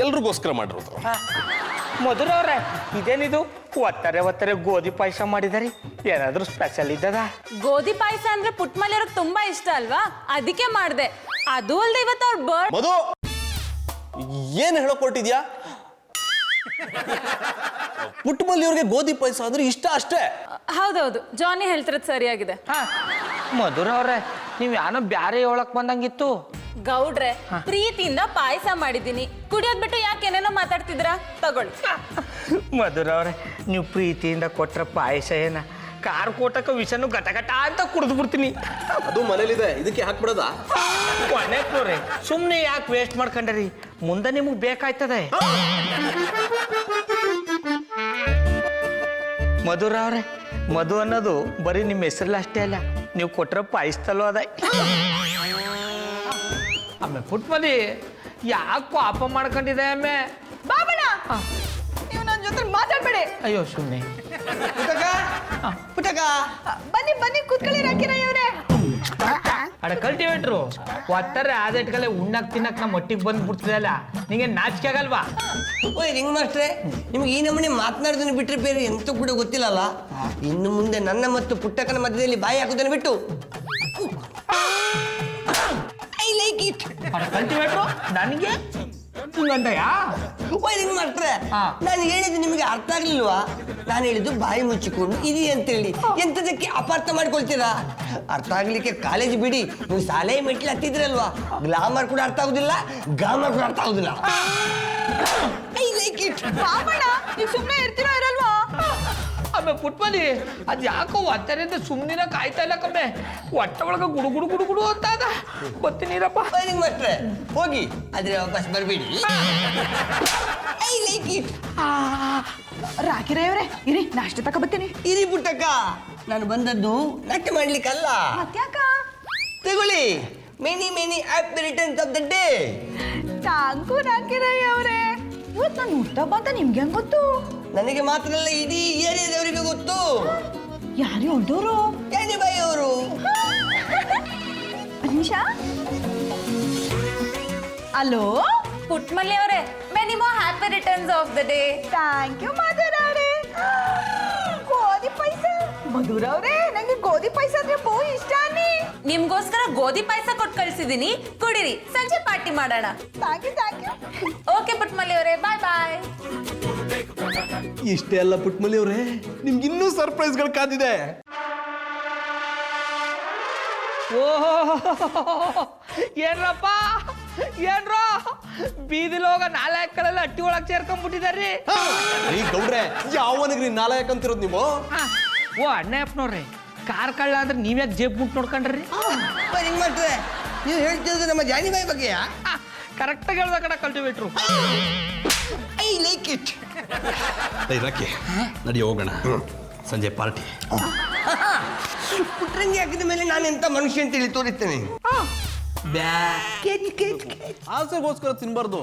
ಎಲ್ರಿಗೋಸ್ಕರ ಮಾಡಿರೋದು. ಮಧುರ ಅವ್ರೆ, ಇದೇನಿದು ಒತ್ತಾರೆ ಗೋಧಿ ಪಾಯಸ ಮಾಡಿದಾರಿ? ಏನಾದ್ರೂ ಸ್ಪೆಷಲ್ ಇದ್ದದ? ಗೋಧಿ ಪಾಯಸ ಅಂದ್ರೆ ಪುಟ್ಮಲಿಯವ್ರಿಗೆ ತುಂಬಾ ಇಷ್ಟ ಅಲ್ವಾ, ಅದಕ್ಕೆ ಮಾಡ್ದೆ. ಅದು ಅಲ್ದೆ ಇವತ್ತು ಅವ್ರ ಮಧು, ಏನ್ ಹೇಳಕ್ ಹೊರಟಿದ್ಯಾ? ಪುಟ್ಟಮಲ್ಲಿಯವ್ರಿಗೆ ಗೋಧಿ ಪಾಯಸ ಅಂದ್ರೆ ಇಷ್ಟ ಅಷ್ಟೇ. ಹೌದೌದು, ಜಾನಿ ಹೇಳ್ತಿರೋದು ಸರಿಯಾಗಿದೆ. ಮಧುರ ಅವ್ರೆ, ನೀವ್ ಯಾನೋ ಬ್ಯಾರೆ ಹೇಳಕ್ ಬಂದಂಗಿತ್ತು. ಗೌಡ್ರೆ, ಪ್ರೀತಿಯಿಂದ ಪಾಯಸ ಮಾಡಿದ್ದೀನಿ, ಕುಡಿಯೋದ್ ಬಿಟ್ಟು ಯಾಕೆ ಏನೇನೋ ಮಾತಾಡ್ತಿದ್ರ? ತಗೊಳ್ಳಿ. ಮಧುರ ಅವ್ರೆ, ನೀವು ಪ್ರೀತಿಯಿಂದ ಕೊಟ್ರ ಪಾಯಸ ಏನ ಕಾರ್ ಕೋಟಕ ವಿಷನು ಘಟ ಅಂತ ಕುಡಿದು ಬಿಡ್ತೀನಿ. ಅದು ಮನೇಲಿದೆ, ಇದಕ್ಕೆ ಹಾಕ್ಬಿಡದ? ಕೊನೆಕ್ನೋರಿ, ಸುಮ್ಮನೆ ಯಾಕೆ ವೇಸ್ಟ್ ಮಾಡ್ಕೊಂಡ್ರಿ? ಮುಂದೆ ನಿಮಗೆ ಬೇಕಾಯ್ತದೆ. ಮಧುರ ಅವ್ರೆ, ಮಧು ಅನ್ನೋದು ಬರೀ ನಿಮ್ಮ ಹೆಸರಲ್ಲ ಅಷ್ಟೇ ಅಲ್ಲ, ನೀವು ಕೊಟ್ರ ಪಾಯಿಸ್ತಲೋ ಅದ. ಆಮೇಲೆ ಪುಟ್ಮಲಿ ಯಾಕೆ ಪಾಪ ಮಾಡ್ಕೊಂಡಿದೆ ಆಮೆ? ಬಾಬಣ್ಣ, ನೀವು ನನ್ನ ಜೊತೆ ಮಾತಾಡ್ಬೇಡಿ. ಅಯ್ಯೋ ಸುಮ್ಮನೆ. ಪುಟಕ, ಬನ್ನಿ ಬನ್ನಿ ಕೂತ್ಕೊಳ್ಳಿ ರಾಕಿರಯ್ಯವ್ರೆ. ಅಡ ಕಲ್ಟಿವೇಟ್ರು ಒತ್ತಾರೆ ಆದಟ್ಕಲೆ ಉಣ್ಣಕ್ ತಿನ್ನಕ್ ನಮ್ಮ ಒಟ್ಟಿಗೆ ಬಂದ್ಬಿಡ್ತದಲ್ಲ, ನಿಂಗೆ ನಾಚಿಕೆ ಆಗಲ್ವಾ? ಓಯ್ ರಿಂಗ್ ಮಾಸ್ಟ್ರೆ, ನಿಮ್ಗೆ ಈ ನಮೂನೆ ಮಾತನಾಡೋದನ್ನು ಬಿಟ್ಟರೆ ಬೇರೆ ಎಂತ ಕೂಡ ಗೊತ್ತಿಲ್ಲಲ್ಲ. ಇನ್ನು ಮುಂದೆ ನನ್ನ ಮತ್ತು ಪುಟ್ಟಕ್ಕನ ಮಧ್ಯದಲ್ಲಿ ಬಾಯಿ ಹಾಕೋದನ್ನು ಬಿಟ್ಟು ಐ ಲೈಕ್ ಇಟ್. ಅಡ ಕಲ್ಟಿವೇಟ್ರು ನನಗೆ ಹಿಂಗಂತಯಾ? ಓಯ್ ರಿಂಗ್ ಮಾಸ್ಟ್ರೆ, ನಾನು ಹೇಳಿದ್ದು ನಿಮಗೆ ಅರ್ಥ ಆಗ್ಲಿಲ್ವಾ? ನಾನು ಹೇಳಿದ್ದು ಬಾಯಿ ಮುಚ್ಚಿಕೊಂಡು ಇರಿ ಅಂತೇಳಿ. ಎಂತದಕ್ಕೆ ಅಪಾರ್ಥ ಮಾಡ್ಕೊಳ್ತೀರಾ? ಅರ್ಥ ಆಗ್ಲಿಕ್ಕೆ ಕಾಲೇಜ್ ಬಿಡಿ, ನೀವು ಶಾಲೆ ಮೆಟ್ಲು ಹತ್ತಿದ್ರಲ್ವಾ, ಗ್ಲಾಮರ್ ಕೂಡ ಅರ್ಥ ಆಗುದಿಲ್ಲ, ಗ್ರಾಮರ್ ಕೂಡ ಅರ್ಥ ಆಗುದಿಲ್ಲ. I like it. ಬಾಬಣ್ಣ, ನೀವು ಸುಮ್ಮನೆ ಇರ್ತೀರಾ ಇರಲ್ವಾ? ಆಮೇಲೆ ಪುಟ್ಮಲಿ ಅದು ಯಾಕೋ ಒತ್ತಾರೆ ಅಂತ ಸುಮ್ಮನಿರ ಕಾಯ್ತಾ ಇಲ್ಲ ಕಮ್ಮೆ, ಹೊಟ್ಟೆ ಒಳಗೆ ಗುಡು ಗುಡು ಗುಡು ಗುಡು ಅಂತ ಅದ. ಬರ್ತೀನಿರಪ್ಪ. ರಿಂಗ್ ಮಾಸ್ಟ್ರೆ, ಹೋಗಿ, ಆದ್ರೆ ವಾಪಸ್ ಬರಬೇಡಿ. I like it. ರಾಕಿರಯ್ಯವ್ರೆ, ಇರಿ, ನಾಷ್ಟ ತಕ ಬರ್ತೀನಿ. ಇರಿ ಪುಟ್ಟಕ್ಕ, ನಾನು ಬಂದದ್ದು ನಾಟ್ಯ ಮಾಡ್ಲಿಕ್ಕಲ್ಲ. ಮತ್ತ್ಯಾಕ? ತಗೊಳ್ಳಿ, many many happy returns of the day. Thank you ರಾಕಿರಯ್ಯವ್ರೆ. ಇವತ್ತು ನಾನು ಹುಟ್ಟಬ್ಬ ಅಂತ ನಿಮ್ಗೆ ಹೆಂಗ್ ಗೊತ್ತು? ನನಗೆ ಮಾತ್ರ ಅಲ್ಲ, ಇಡೀ ಏರಿಯಾದವರಿಗೆ ಗೊತ್ತು. ಯಾರು ಹೊಡೆದವರು? ಜಾನಿಬಾಯಿ ಅವರು. ನಿಮಿಷ. ಹಲೋ ಪುಟ್ಮಲಿಯವ್ರೆ, many more happy returns of the day. Thank you ಮಧುರವ್ರೆ. ಗೋಧಿ ಪಾಯಸ. ಮಧುರವ್ರೆ, ನಂಗೆ ಗೋಧಿ ಪಾಯಸ ಅಂದ್ರೆ ಬಹು ಇಷ್ಟ. ನಿಮ್ಗೋಸ್ಕರ ಗೋಧಿ ಪಾಯಸ ಕೊಟ್ಟು ಕಳ್ಸಿದೀನಿ, ಕುಡಿರಿ, ಸಂಜೆ ಪಾರ್ಟಿ ಮಾಡೋಣ. Thank you thank you. Okay ಪುಟ್ಮಲಿಯವ್ರೆ, ಬಾಯ್ ಬಾಯ್. ಇಷ್ಟೇ ಅಲ್ಲ ಪುಟ್ಟಮಲ್ಲಿಯವ್ರೆ, ನಿಮ್ಗೆ ಇನ್ನೂ ಸರ್ಪ್ರೈಸ್ಗಳು ಕಾದಿದೆ. ಓಹೋ, ಏನ್ರಪ್ಪ ಏನ್ರೋ ಬೀದಿಲಿ ಹೋಗ ನಾಲ್ಕಳೆಲ್ಲ ಅಟ್ಟಿ ಒಳಗೆ ಸೇರ್ಕೊಂಡ್ಬಿಟ್ಟಿದಾರ್ರಿ. ಈ ಗೌಡ್ರೆ, ಯಾವನಿಗ್ರಿ ನಾಲಾಯಕ್ ಅಂತಿರೋದು ನೀವು? ಓ ಅಣ್ಣಪ್ಪನವ್ರಿ, ಕಾರ್ ಕಳ್ಳ ಅಂದ್ರೆ ನೀವ್ಯಾಕೆ ಜೇಬ್ ಮುಟ್ಟು ನೋಡ್ಕೊಂಡ್ರಿ? ರಿಂಗ್ ಮಾಸ್ಟ್ರೆ, ನೀವು ಹೇಳ್ತಿರೋದು ನಮ್ಮ ಜಾನಿಬಾಯಿ ಬಗ್ಗೆಯಾ? ಕರೆಕ್ಟಾಗಿ ಹೇಳ್ದ ಕಡೆ ಕಲ್ಟಿವೇಟ್ರು. I like it. ರಾಕಿ, ನಡಿ ಹೋಗೋಣ, ಸಂಜೆ ಪಾರ್ಟಿ. ಪುಟ್ರಂಗಿ ಹಾಕಿದ ಮೇಲೆ ನಾನು ಎಂತ ಮನುಷ್ಯ ಅಂತ ಹೇಳಿ ತೋರಿಸ್ತೇನೆ. ಆಸೆಗೋಸ್ಕರ ತಿನ್ಬಾರ್ದು.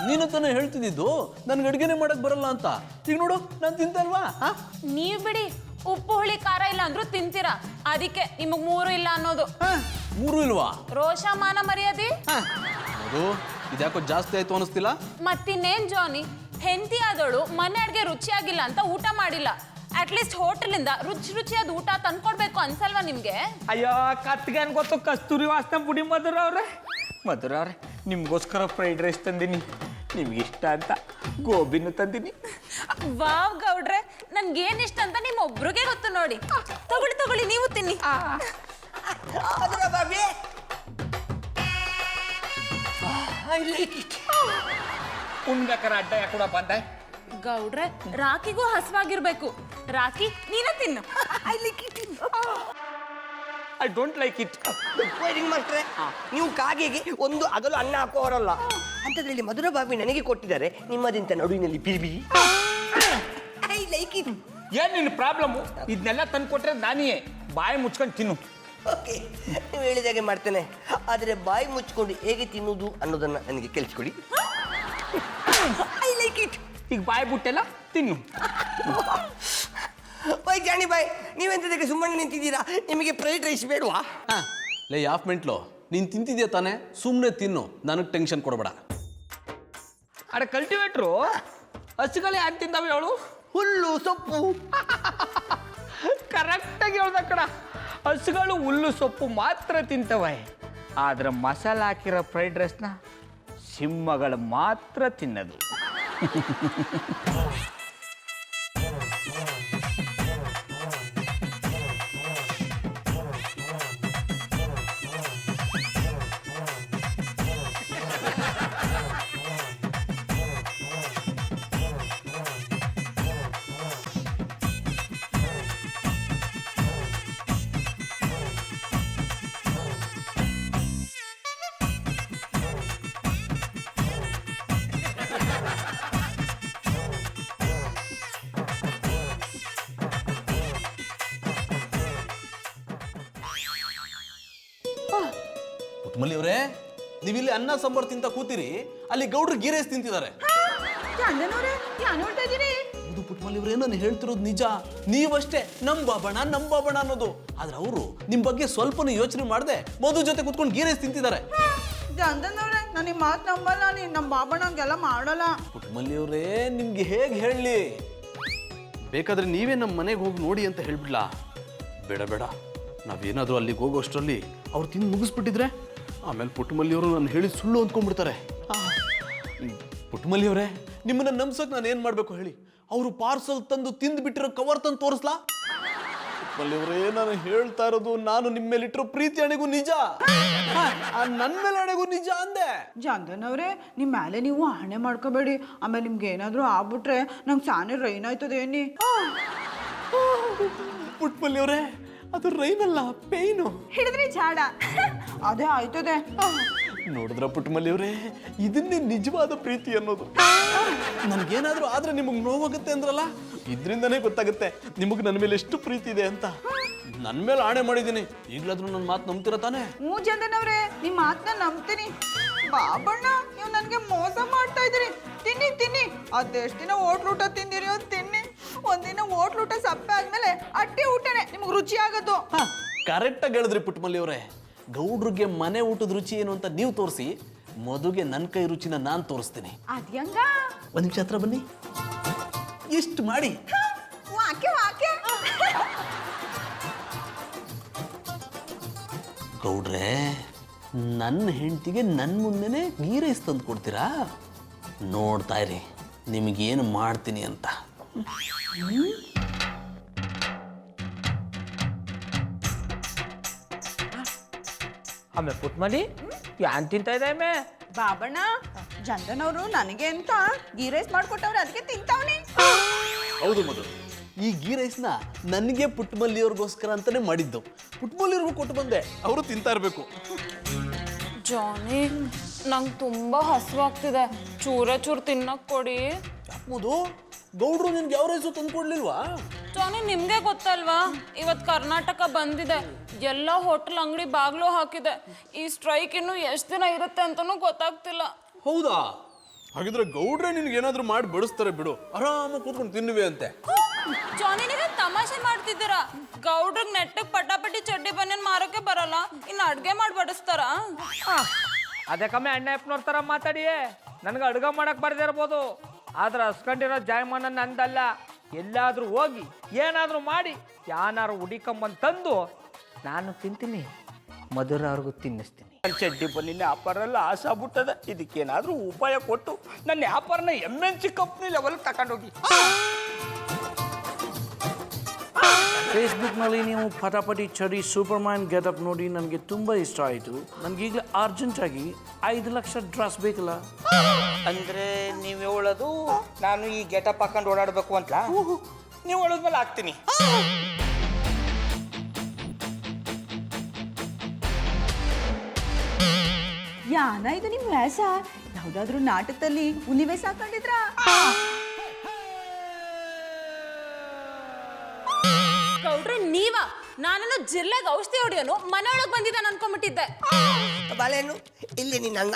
ನೀನು ತಾನೇ ಹೇಳ್ತಿದ್ದು ನನ್ಗೆ ಅಡುಗೆನೆ ಮಾಡಕ್ ಬರಲ್ಲ ಅಂತ. ಈಗ ನೋಡು, ನಾನು ತಿಂತಲ್ವಾ? ನೀವ್ ಬಿಡಿ, ಉಪ್ಪು ಹುಳಿ ಖಾರ ಇಲ್ಲ ಅಂದ್ರೂ ತಿಂತೀರಾ, ಅದಕ್ಕೆ ನಿಮಗ್ 3 ಇಲ್ಲ ಅನ್ನೋದು. 3 ಇಲ್ವಾ? ರೋಷ ಮಾನ ಮರ್ಯಾದೆ ಅದು ಇದ್ಯಾಕೋ ಜಾಸ್ತಿ ಆಯ್ತು ಅನಿಸ್ತಿಲ್ಲ? ಮತ್ತಿನ್ನೇನ್ ಜಾನಿ, ಹೆಂಡತಿ ಆದವಳು ಮನೆ ಅಡ್ಗೆ ರುಚಿಯಾಗಿಲ್ಲ ಅಂತ ಊಟ ಮಾಡಿಲ್ಲ, ಅಟ್ಲೀಸ್ಟ್ ಹೋಟೆಲಿಂದ ರುಚಿಯಾದ ಊಟ ತಂದ್ಕೊಡ್ಬೇಕು ಅನ್ಸಲ್ವಾ ನಿಮ್ಗೆ? ಅಯ್ಯೋ ಕತ್ಗೇನ್ ಗೊತ್ತು, ಕಸ್ತೂರಿ ವಾಸನೆ ಪುಡಿ. ಮಧುರ ಅವ್ರೆ, ನಿಮ್ಗೋಸ್ಕರ ಫ್ರೈಡ್ ರೈಸ್ ತಂದಿನಿ, ನಿಮ್ಗೆ ಇಷ್ಟ ಅಂತ ಗೋಬಿನೂ ತಂದಿನಿ. ವಾವ್ ಗೌಡ್ರೆ, ನನ್ಗೇನ್ ಇಷ್ಟ ಅಂತ ನಿಮ್ ಒಬ್ರಿಗೆ ಗೊತ್ತು ನೋಡಿ. ತಗೊಳ್ಳಿ ನೀವು ತಿನ್ನಿ. ಉಣ್ಬೇಕಾರೆ ಅಡ್ಡ ಯಾಕೂಡ ಬಂದೆ? ಗೌಡ್ರೆ, ರಾಕಿಗೂ ಹಸುವಾಗಿರ್ಬೇಕು. ರಾಕಿ, ನೀನೇ ತಿನ್ನು. I don't like it. Ring ಮಾಸ್ಟ್ರೆ, ನೀವು ಕಾಗೆಗೆ ಒಂದು ಅಗಲು ಅನ್ನ ಹಾಕೋರಲ್ಲ, ಅಂಥದ್ರಲ್ಲಿ ಮಧುರ ಬಾಬಿ ನನಗೆ ಕೊಟ್ಟಿದ್ದಾರೆ, ನಿಮ್ಮದಿಂತ ನಡುವಿನಲ್ಲಿ ಬಿರಿ. I like it. ಏನ್ ನಿನ್ನ ಪ್ರಾಬ್ಲಮ್ಮು? ಇದನ್ನೆಲ್ಲ ತಂದು ಕೊಟ್ರೆ ನಾನೇ ಬಾಯಿ ಮುಚ್ಕೊಂಡು ತಿನ್ನು. ಓಕೆ, ನೀವು ಹೇಳಿದಾಗೆ ಮಾಡ್ತೇನೆ, ಆದರೆ ಬಾಯಿ ಮುಚ್ಕೊಂಡು ಹೇಗೆ ತಿನ್ನುವುದು ಅನ್ನೋದನ್ನ ನನಗೆ ಕಲಿಸ್ಕೊಡಿ. I like it. ಈಗ ಬಾಯಿ ಬಿಟ್ಟೆಲ್ಲ ತಿನ್ನು. ಓಯ್ ಜಾನಿಬಾಯಿ, ನೀವೆಂತದಕ್ಕೆ ಸುಮ್ಮನೆ ನಿಂತಿದ್ದೀರಾ? ನಿಮಗೆ ಫ್ರೈಡ್ ರೈಸ್ ಬೇಡವಾ? ಲೇ ಆಫ್ ಮೆಂಟ್ಲು, ನೀನು ತಿಂತಿದ್ಯಾ ತಾನೆ, ಸುಮ್ಮನೆ ತಿನ್ನು, ನನಗೆ ಟೆನ್ಷನ್ ಕೊಡಬೇಡ. ಅಡ ಕಲ್ಟಿವೇಟ್ರು ಹಸುಗಳು ಯಾಕೆ ತಿಂತಾವೆ ಹೇಳು? ಹುಲ್ಲು ಸೊಪ್ಪು. ಕರೆಕ್ಟಾಗಿ ಹೇಳ್ದ ಕಡ. ಹಸುಗಳು ಹುಲ್ಲು ಸೊಪ್ಪು ಮಾತ್ರ ತಿಂತವೆ, ಆದ್ರೆ ಮಸಾಲ ಹಾಕಿರೋ ಫ್ರೈಡ್ ರೈಸ್ನ ಸಿಂಹಗಳು ಮಾತ್ರ ತಿನ್ನೋದು. ಪುಟ್ಮಲ್ಲಿ ಅವರೇ, ನೀವಿಲ್ಲಿ ಅನ್ನ ಸಾಂಬಾರು ತಿಂತ ಕೂತಿರಿ, ಅಲ್ಲಿ ಗೌಡ್ರು ಗೀ ರೈಸ್ ತಿಂತಿದ್ದಾರೆ. ಚಂದನವ್ರೆ ಯಾನ್ ಹೇಳ್ತಾ ಇದೀರಿ? ಇದು ಪುಟ್ಮಲ್ಲಿ ಅವರೇ, ನಾನು ಹೇಳ್ತಿರೋದು ನಿಜ. ನೀವಷ್ಟೇ ನಮ್ ಬಾಬಣ ಅನ್ನೋದು. ಆದ್ರೆ ಅವರು ನಿಮ್ ಬಗ್ಗೆ ಸ್ವಲ್ಪನೂ ಯೋಚನೆ ಮಾಡದೆ ಮಧು ಜೊತೆ ಕುತ್ಕೊಂಡು ಗೀ ರೈಸ್ ತಿಂತಿದ್ದಾರೆ. ಚಂದನವ್ರೆ ನಾನು ಈ ಮಾತು ನಂಬಲ್ಲ, ನಮ್ಮ ಬಾಬಣ್ಣ ಹಂಗೆಲ್ಲ ಮಾಡಲ್ಲ. ಪುಟ್ಮಲ್ಲಿ ಅವರೇ, ನಿಮ್ಗೆ ಹೇಗೆ ಹೇಳಲಿ? ಬೇಕಾದ್ರೆ ನೀವೇ ನಮ್ಮ ಮನೆಗೆ ಹೋಗಿ ನೋಡಿ ಅಂತ ಹೇಳ್ಬಿಡ್ಲಾ? ಬೇಡ ಬೇಡ, ನಾವೇನಾದರೂ ಅಲ್ಲಿಗೆ ಹೋಗೋಷ್ಟರಲ್ಲಿ ಅವ್ರು ತಿಂದು ಮುಗಿಸ್ಬಿಟ್ಟಿದ್ರೆ ಆಮೇಲೆ ಪುಟ್ಟಮಲ್ಲಿ ಅವರು ನಾನು ಹೇಳಿ ಸುಳ್ಳು ಅಂದ್ಕೊಂಡ್ಬಿಡ್ತಾರೆ. ಪುಟ್ಟಮಲ್ಲಿ ಅವರೇ, ನಿಮ್ಮನ್ನ ನಂಬ್ಸೋಕೆ ನಾನು ಏನು ಮಾಡಬೇಕು ಹೇಳಿ? ಅವರು ಪಾರ್ಸಲ್ ತಂದು ತಿಂದು ಬಿಟ್ಟಿರೋ ಕವರ್ ತಂದು ತೋರಿಸ್ಲಾ? ಪುಟ್ಟಮಲ್ಲಿ ಅವರೇ, ನಾನು ಹೇಳ್ತಾ ಇರೋದು ನಾನು ನಿಮ್ಮ ಮೇಲೆ ಇಟ್ಟಿರೋ ಪ್ರೀತಿ ಅಣೆಗೂ ನಿಜ, ನನ್ನ ಮೇಲೆ ಅಣೆಗೂ ನಿಜ ಅಂದೆ. ಚಂದನವ್ರೆ ನಿಮ್ಮ ಮೇಲೆ ನೀವು ಹಣೆ ಮಾಡ್ಕೋಬೇಡಿ, ಆಮೇಲೆ ನಿಮ್ಗೆ ಏನಾದರೂ ಆಗ್ಬಿಟ್ರೆ ನಂಗೆ ಸಾನೆ ರೈನ್ ಆಯ್ತದೆ ಏನಿ. ಪುಟ್ಟಮಲ್ಲಿ ಅವರೇ, ಅದು ರೈನಲ್ಲ, ಪೇಯ್ನು. ಹಿಡಿದ್ರಿ ಝಾಡ, ಅದೇ ಆಯ್ತದೆ. ನೋಡಿದ್ರ ಪುಟ್ಟಮಲ್ಲಿ ಅವರೇ, ಇದನ್ನೇ ನಿಜವಾದ ಪ್ರೀತಿ ಅನ್ನೋದು. ನನ್ಗೇನಾದ್ರೂ ಆದ್ರೆ ನಿಮಗೆ ನೋವಾಗುತ್ತೆ ಅಂದ್ರಲ್ಲ, ಇದರಿಂದನೇ ಗೊತ್ತಾಗುತ್ತೆ ನಿಮಗೆ ನನ್ನ ಮೇಲೆ ಎಷ್ಟು ಪ್ರೀತಿ ಇದೆ ಅಂತ. ನನ್ನ ಮೇಲೆ ಆಣೆ ಮಾಡಿದ್ದೀನಿ, ಈಗಲಾದ್ರೂ ನನ್ನ ಮಾತು ನಂಬ್ತಿರ ತಾನೆ? ಹ್ಞೂ ಚಂದನವ್ರೆ, ನಿಮ್ಮ ಮಾತನ್ನ ನಂಬ್ತೀನಿ. ಬಾಬಣ್ಣ ನೀವು ನನಗೆ ಮೋಸ ಮಾಡ್ತಾ ಇದ್ದೀರಿ. ತಿನ್ನಿ ತಿನ್ನಿ, ಅದೆಷ್ಟು ದಿನ ಹೋಟ್ಲ್ ಊಟ ತಿಂದಿರಿ ಅಂತ ತಿನ್ನಿ. ಒಂದಿನ ಹೋಟ್ಲ್ ಊಟ ಸಪ್ಪೆ ಆದ್ಮೇಲೆ ಅಟ್ಟಿ ಊಟನೇ ನಿಮ್ಗೆ ರುಚಿ ಆಗೋದು. ಕರೆಕ್ಟಾಗಿ ಹೇಳಿದ್ರಿ ಪುಟ್ಟಮಲ್ಲಿ ಅವರೇ. ಗೌಡ್ರಿಗೆ ಮನೆ ಊಟದ ರುಚಿ ಏನು ಅಂತ ನೀವು ತೋರಿಸಿ, ಮಧುಗೆ ನನ್ನ ಕೈ ರುಚಿನ ನಾನು ತೋರಿಸ್ತೀನಿ. ಅದ್ಯಂಗ ಒಂದು ನಿಮಿಷ ಹತ್ರ ಬನ್ನಿ, ಎಷ್ಟು ಮಾಡಿ. ವಾಕ್ಯ ವಾಕ್ಯ. ಗೌಡ್ರೆ, ನನ್ನ ಹೆಂಡತಿಗೆ ನನ್ನ ಮುಂದೆನೆ ಗೀ ರೈಸ್ ತಂದು ಕೊಡ್ತೀರಾ? ನೋಡ್ತಾ ಇರಿ ನಿಮಗೇನು ಮಾಡ್ತೀನಿ ಅಂತ. ಆಮೇಲೆ ಪುಟ್ಮಲಿ ಯಾನ್ ತಿಂತ ಇದೆ ಆಮೆ? ಬಾಬಣ್ಣ, ಚಂದನವರು ನನಗೆ ಅಂತ ಗೀ ರೈಸ್ ಮಾಡ್ಕೊಟ್ಟವ್ರೆ, ಅದಕ್ಕೆ ತಿಂತಾವ್ನಿ. ಹೌದು ಮಧು, ಈ ಗೀ ರೈಸ್ನ ನನಗೆ ಪುಟ್ಟಮಲ್ಲಿಯವ್ರಿಗೋಸ್ಕರ ಅಂತಾನೆ ಮಾಡಿದ್ದು. ಪುಟ್ಟಮಲ್ಲಿಯವ್ರಿಗೂ ಕೊಟ್ಟು ಬಂದೆ, ಅವರು ತಿಂತಾ ಇರಬೇಕು. ಜಾನಿ, ನಂಗೆ ತುಂಬ ಹಸಿವಾಗ್ತಿದೆ, ಚೂರೇ ಚೂರು ತಿನ್ನಕ್ ಕೊಡಿ. ಮಧು, ಗೌಡ್ರು ನಿನ್ಗೆ ಯಾವ ರೈಸು ತಂದು ಕೊಡ್ಲಿಲ್ವಾ? ಜಾನಿ, ನಿಮ್ಗೆ ಗೊತ್ತಲ್ವಾ, ಇವತ್ತು ಕರ್ನಾಟಕ ಬಂದಿದೆ, ಎಲ್ಲ ಹೋಟೆಲ್ ಅಂಗಡಿ ಬಾಗ್ಲು ಹಾಕಿದೆ. ಈ ಸ್ಟ್ರೈಕ್ ಇನ್ನು ಎಷ್ಟು ದಿನ ಇರುತ್ತೆ ಅಂತನೂ ಗೊತ್ತಾಗ್ತಿಲ್ಲ. ಹೌದಾ? ಹಾಗಿದ್ರೆ ಗೌಡ್ರೆ ನಿನ್ಗೆ ಏನಾದ್ರೂ ಮಾಡಿ ಬಡಿಸ್ತಾರೆ ಬಿಡು, ಆರಾಮಾಗಿ ಕೂತ್ಕೊಂಡು ತಿನ್ನುವೆ ಅಂತೆ. ಜಾನಿ, ನೀವೇ ತಮಾಷೆ ಮಾಡ್ತಿದ್ದೀರಾ? ಗೌಡ್ರಿಗೆ ನೆಟ್ಟಗೆ ಪಟಾಪಟಿ ಚಡ್ಡಿ ಬನ್ನೇನ್ ಮಾರೋಕೆ ಬರಲ್ಲ, ಇನ್ನು ಅಡ್ಗೆ ಮಾಡಿ ಬಡಿಸ್ತಾರ? ಅದಕ್ಕಮ್ಮೆ ಅಣ್ಣ ಅಪ್ಪನವ್ರ ಥರ ಮಾತಾಡಿಯೇ. ನನಗೆ ಅಡುಗೆ ಮಾಡಕ್ಕೆ ಬರ್ದೇ ಇರ್ಬೋದು, ಆದ್ರೆ ಹಸ್ಕೊಂಡಿರೋ ಜಾಯಮಾನ ನಂದಲ್ಲ. ಎಲ್ಲಾದರೂ ಹೋಗಿ ಏನಾದರೂ ಮಾಡಿ ಯಾನಾರು ಹುಡಿಕೊಂಬಂದು ತಂದು ನಾನು ತಿಂತೀನಿ, ಮಧುರ ಅವ್ರಿಗೂ ತಿನ್ನಿಸ್ತೀನಿ. ನನ್ನ ಚಡ್ಡಿ ಬನ್ನಿನ ವ್ಯಾಪಾರೆಲ್ಲ ಆಸೆ ಆಗ್ಬಿಟ್ಟದೆ. ಇದಕ್ಕೇನಾದರೂ ಉಪಾಯ ಕೊಟ್ಟು ನನ್ನ ವ್ಯಾಪಾರನ MNC ಕಂಪ್ನಿ ಲೆವೆಲ್ ತಗೊಂಡೋಗಿ. ಫೇಸ್ಬುಕ್ನಲ್ಲಿ ನೀವು ಪಟಾಪಟಿ ಚಡಿ ಸೂಪರ್ಮ್ಯಾನ್ ಗೆಟಪ್ ನೋಡಿ ನನಗೆ ತುಂಬ ಇಷ್ಟ ಆಯಿತು. ನನಗೀಗಲೇ ಅರ್ಜೆಂಟಾಗಿ 5 ಲಕ್ಷ ಡ್ರೆಸ್ ಬೇಕಲ್ಲ. ಅಂದರೆ ನೀವು ಹೇಳೋದು ನಾನು ಈ ಗೆಟಪ್ ಹಾಕೊಂಡು ಓಡಾಡಬೇಕು ಅಂತ? ನೀವು ಹೇಳೋದ್ಮೇಲೆ ಹಾಕ್ತೀನಿ. ಯಾನ ಇದು ನಿಮ್ ವ್ಯಾಸ? ಯಾವ್ದಾದ್ರು ನಾಟಕದಲ್ಲಿ ಉನಿವೇಶ ಹಾಕೊಂಡಿದ್ರಾ? ಗೌಡ್ರೆ, ನೀವ? ನಾನೇನು ಜಿಲ್ಲೆಗೆ ಔಷಧಿ ಹೊಡಿಯೋನು ಮನೆಯೊಳಗೆ ಬಂದಿದ್ದಾನೆ ಅನ್ಕೊಂಡ್ಬಿಟ್ಟಿದ್ದೆ. ಬಾಳೆಹಣ್ಣು ಇಲ್ಲಿ ನಿನ್ನ ಅಣ್ಣ